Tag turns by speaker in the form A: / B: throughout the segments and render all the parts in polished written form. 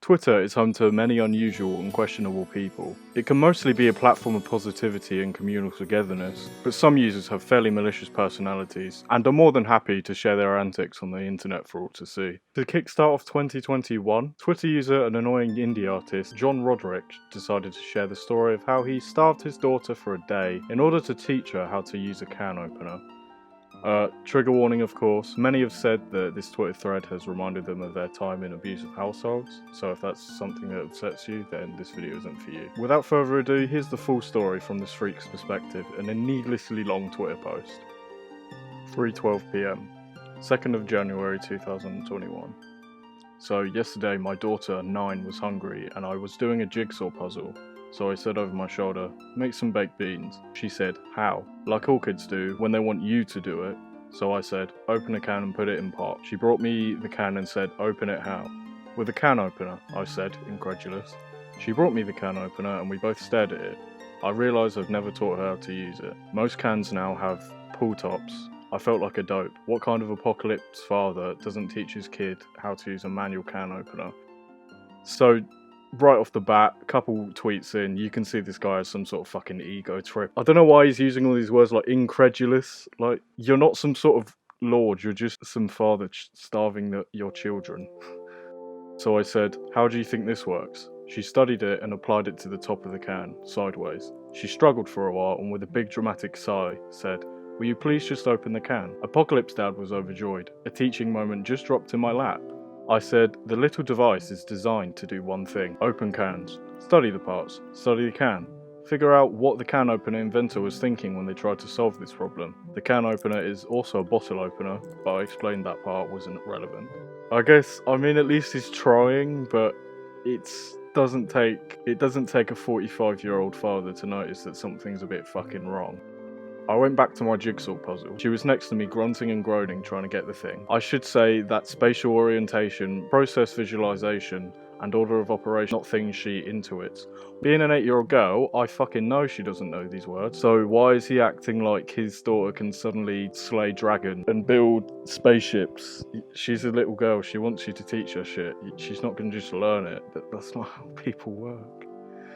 A: Twitter is home to many unusual and questionable people. It can mostly be a platform of positivity and communal togetherness, but some users have fairly malicious personalities and are more than happy to share their antics on the internet for all to see. To kickstart off 2021, Twitter user and annoying indie artist John Roderick decided to share the story of how he starved his daughter for a day in order to teach her how to use a can opener. Trigger warning of course, many have said that this Twitter thread has reminded them of their time in abusive households, so if that's something that upsets you, then this video isn't for you. Without further ado, here's the full story from this freak's perspective in a needlessly long Twitter post. 3:12 PM, 2nd of January 2021. So yesterday my daughter, 9, was hungry and I was doing a jigsaw puzzle. So I said over my shoulder, make some baked beans. She said, how? Like all kids do when they want you to do it. So I said, open a can and put it in pot. She brought me the can and said, open it how? With a can opener, I said, incredulous. She brought me the can opener and we both stared at it. I realised I've never taught her how to use it. Most cans now have pull tops. I felt like a dope. What kind of apocalypse father doesn't teach his kid how to use a manual can opener? So, right off the bat, a couple tweets in, you can see this guy has some sort of fucking ego trip. I don't know why he's using all these words like incredulous. Like, you're not some sort of lord, you're just some father starving your children. So I said, how do you think this works? She studied it and applied it to the top of the can, sideways. She struggled for a while and with a big dramatic sigh said, will you please just open the can? Apocalypse Dad was overjoyed. A teaching moment just dropped in my lap. I said, the little device is designed to do one thing. Open cans. Study the parts. Study the can. Figure out what the can opener inventor was thinking when they tried to solve this problem. The can opener is also a bottle opener, but I explained that part wasn't relevant. I guess, I mean, at least he's trying, but it doesn't take a 45-year-old father to notice that something's a bit fucking wrong. I went back to my jigsaw puzzle. She was next to me grunting and groaning trying to get the thing. I should say that spatial orientation, process visualization, and order of operation not things she intuits. Being an 8-year-old girl, I fucking know she doesn't know these words, so why is he acting like his daughter can suddenly slay dragon and build spaceships? She's a little girl, she wants you to teach her shit. She's not gonna just learn it. That's not how people work.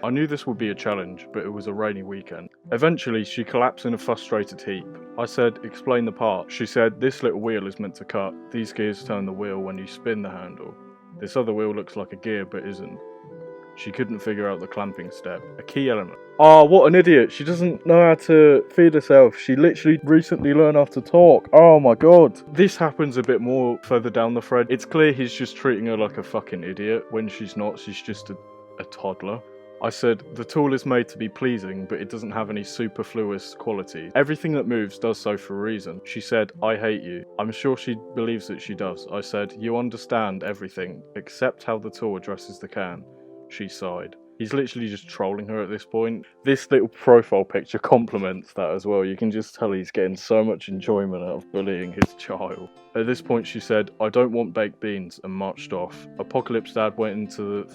A: I knew this would be a challenge, but it was a rainy weekend. Eventually, she collapsed in a frustrated heap. I said, explain the part. She said, this little wheel is meant to cut. These gears turn the wheel when you spin the handle. This other wheel looks like a gear, but isn't. She couldn't figure out the clamping step, a key element. Oh, what an idiot. She doesn't know how to feed herself. She literally recently learned how to talk. Oh my god. This happens a bit more further down the thread. It's clear he's just treating her like a fucking idiot when she's not. She's just a toddler. I said, the tool is made to be pleasing, but it doesn't have any superfluous qualities. Everything that moves does so for a reason. She said, I hate you. I'm sure she believes that she does. I said, you understand everything, except how the tool addresses the can. She sighed. He's literally just trolling her at this point. This little profile picture complements that as well. You can just tell he's getting so much enjoyment out of bullying his child. At this point she said, I don't want baked beans, and marched off. Apocalypse Dad went into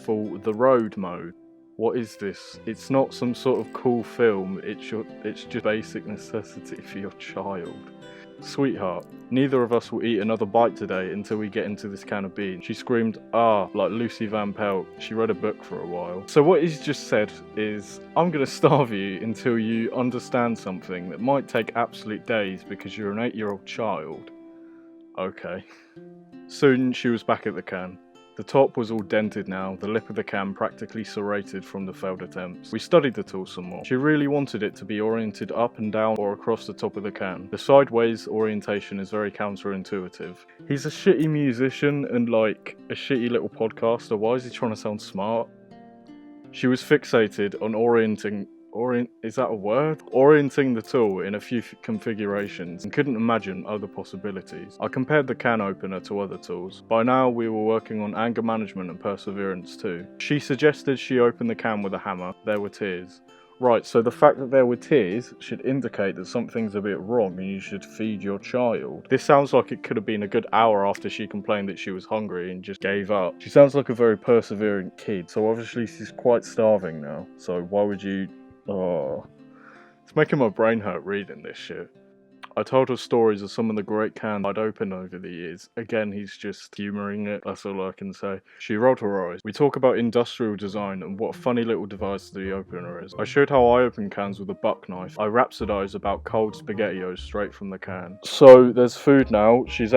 A: the road mode. What is this? It's not some sort of cool film, it's just basic necessity for your child. Sweetheart, neither of us will eat another bite today until we get into this can of beans. She screamed, ah, like Lucy Van Pelt. She read a book for a while. So what he's just said is, I'm gonna starve you until you understand something that might take absolute days because you're an 8-year-old child. Okay. Soon she was back at the can. The top was all dented now, the lip of the can practically serrated from the failed attempts. We studied the tool some more. She really wanted it to be oriented up and down or across the top of the can. The sideways orientation is very counterintuitive. He's a shitty musician and like a shitty little podcaster. Why is he trying to sound smart? She was fixated on orienting the tool in a few configurations and couldn't imagine other possibilities. I compared the can opener to other tools. By now we were working on anger management and perseverance too. She suggested she open the can with a hammer. There were tears. Right, so the fact that there were tears should indicate that something's a bit wrong and you should feed your child. This sounds like it could have been a good hour after she complained that she was hungry and just gave up. She sounds like a very persevering kid, so obviously she's quite starving now. So why would you... Oh, it's making my brain hurt reading this shit. I told her stories of some of the great cans I'd opened over the years. Again, he's just humouring it, that's all I can say. She rolled her eyes. We talk about industrial design and what a funny little device the opener is. I showed how I open cans with a buck knife. I rhapsodise about cold SpaghettiOs straight from the can. So there's food now. She's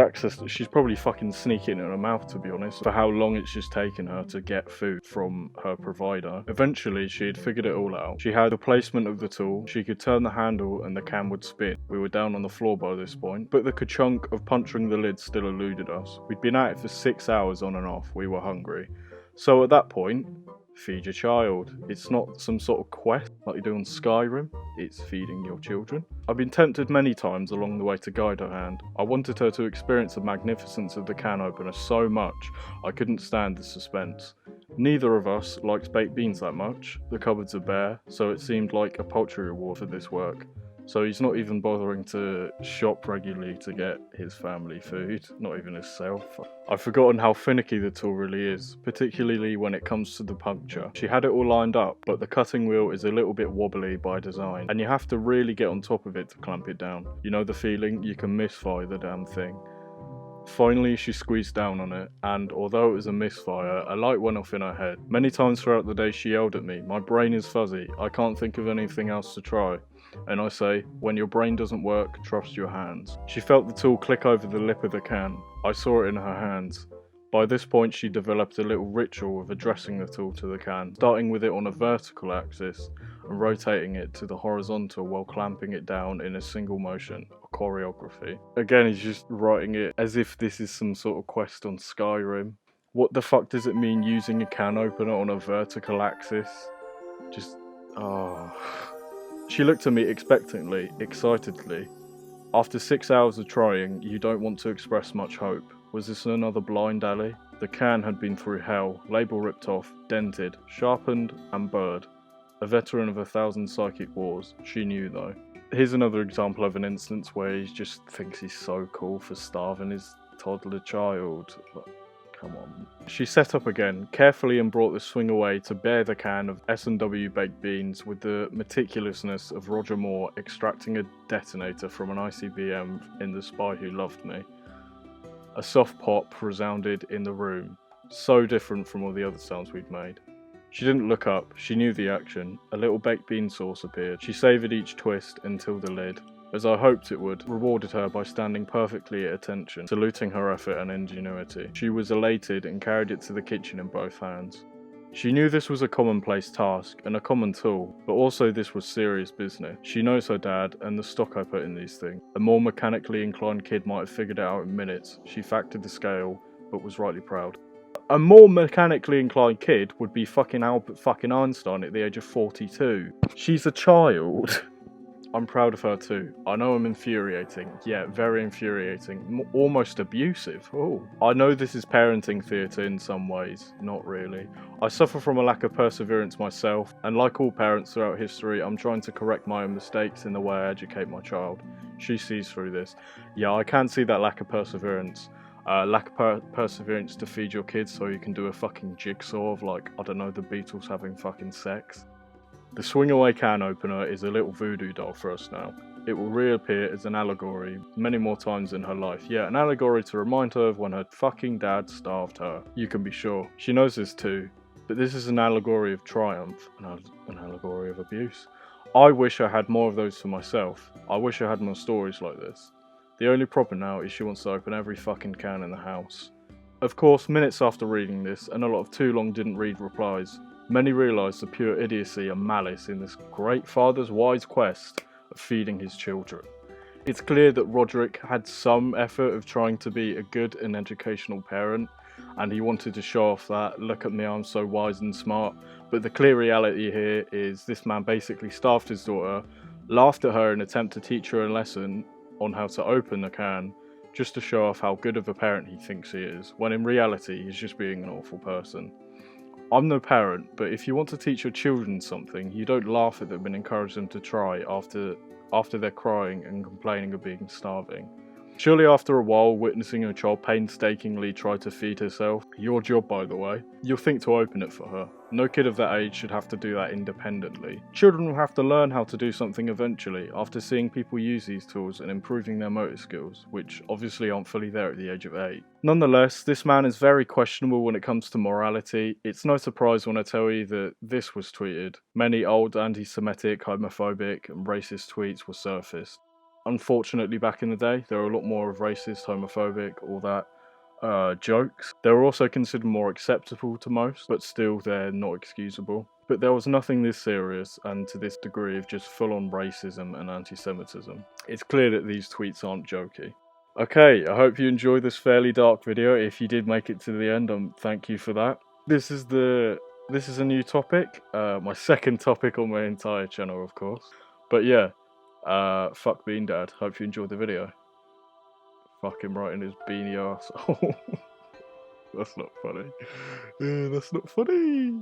A: probably fucking sneaking it in her mouth, to be honest, for how long it's just taken her to get food from her provider. Eventually, she had figured it all out. She had the placement of the tool. She could turn the handle and the can would spin. We were down on the floor by this point, but the ka-chunk of puncturing the lid still eluded us. We'd been at it for 6 hours on and off. We were hungry. So at that point, feed your child. It's not some sort of quest like you do on Skyrim, it's feeding your children. I've been tempted many times along the way to guide her hand. I wanted her to experience the magnificence of the can opener so much, I couldn't stand the suspense. Neither of us likes baked beans that much. The cupboards are bare, so it seemed like a paltry reward for this work. So he's not even bothering to shop regularly to get his family food, not even himself. I've forgotten how finicky the tool really is, particularly when it comes to the puncture. She had it all lined up, but the cutting wheel is a little bit wobbly by design, and you have to really get on top of it to clamp it down. You know the feeling? You can misfire the damn thing. Finally, she squeezed down on it, and although it was a misfire, a light went off in her head. Many times throughout the day she yelled at me, "My brain is fuzzy, I can't think of anything else to try." And I say, when your brain doesn't work, trust your hands. She felt the tool click over the lip of the can. I saw it in her hands. By this point she developed a little ritual of addressing the tool to the can, starting with it on a vertical axis and rotating it to the horizontal while clamping it down in a single motion, a choreography. Again, he's just writing it as if this is some sort of quest on Skyrim. What the fuck does it mean using a can opener on a vertical axis? She looked at me expectantly, excitedly. After 6 hours of trying, you don't want to express much hope. Was this another blind alley? The can had been through hell, label ripped off, dented, sharpened, and burred. A veteran of 1,000 psychic wars, she knew though. Here's another example of an instance where he just thinks he's so cool for starving his toddler child. Come on. She set up again, carefully, and brought the swing away to bear the can of S&W baked beans with the meticulousness of Roger Moore extracting a detonator from an ICBM in The Spy Who Loved Me. A soft pop resounded in the room, so different from all the other sounds we'd made. She didn't look up, she knew the action. A little baked bean sauce appeared. She savoured each twist until the lid, as I hoped it would, rewarded her by standing perfectly at attention, saluting her effort and ingenuity. She was elated and carried it to the kitchen in both hands. She knew this was a commonplace task and a common tool, but also this was serious business. She knows her dad and the stock I put in these things. A more mechanically inclined kid might have figured it out in minutes. She factored the scale, but was rightly proud. A more mechanically inclined kid would be fucking Albert fucking Einstein at the age of 42. She's a child. I'm proud of her too. I know I'm infuriating. Yeah, very infuriating. Almost abusive. Oh. I know this is parenting theatre in some ways. Not really. I suffer from a lack of perseverance myself, and like all parents throughout history, I'm trying to correct my own mistakes in the way I educate my child. She sees through this. Yeah, I can see that lack of perseverance. Perseverance to feed your kids so you can do a fucking jigsaw of, like, I don't know, the Beatles having fucking sex. The swing away can opener is a little voodoo doll for us now. It will reappear as an allegory many more times in her life. Yeah, an allegory to remind her of when her fucking dad starved her. You can be sure. She knows this too, but this is an allegory of triumph, an allegory of abuse. I wish I had more of those for myself. I wish I had more stories like this. The only problem now is she wants to open every fucking can in the house. Of course, minutes after reading this, and a lot of too long didn't read replies, many realised the pure idiocy and malice in this great father's wise quest of feeding his children. It's clear that Roderick had some effort of trying to be a good and educational parent, and he wanted to show off that, look at me, I'm so wise and smart, but the clear reality here is this man basically starved his daughter, laughed at her in an attempt to teach her a lesson on how to open a can, just to show off how good of a parent he thinks he is, when in reality he's just being an awful person. I'm no parent, but if you want to teach your children something, you don't laugh at them and encourage them to try after they're crying and complaining of being starving. Surely after a while, witnessing a child painstakingly try to feed herself, your job by the way, you'll think to open it for her. No kid of that age should have to do that independently. Children will have to learn how to do something eventually, after seeing people use these tools and improving their motor skills, which obviously aren't fully there at the age of 8. Nonetheless, this man is very questionable when it comes to morality. It's no surprise when I tell you that this was tweeted. Many old anti-Semitic, homophobic and racist tweets were surfaced. Unfortunately, back in the day, there were a lot more of racist, homophobic, all that jokes. They were also considered more acceptable to most, but still they're not excusable. But there was nothing this serious and to this degree of just full-on racism and anti-Semitism. It's clear that these tweets aren't jokey. Okay, I hope you enjoyed this fairly dark video. If you did make it to the end, thank you for that. This is a new topic, my second topic on my entire channel, of course. But yeah, fuck Bean Dad. Hope you enjoyed the video. Fucking right in his beanie ass. That's not funny. That's not funny.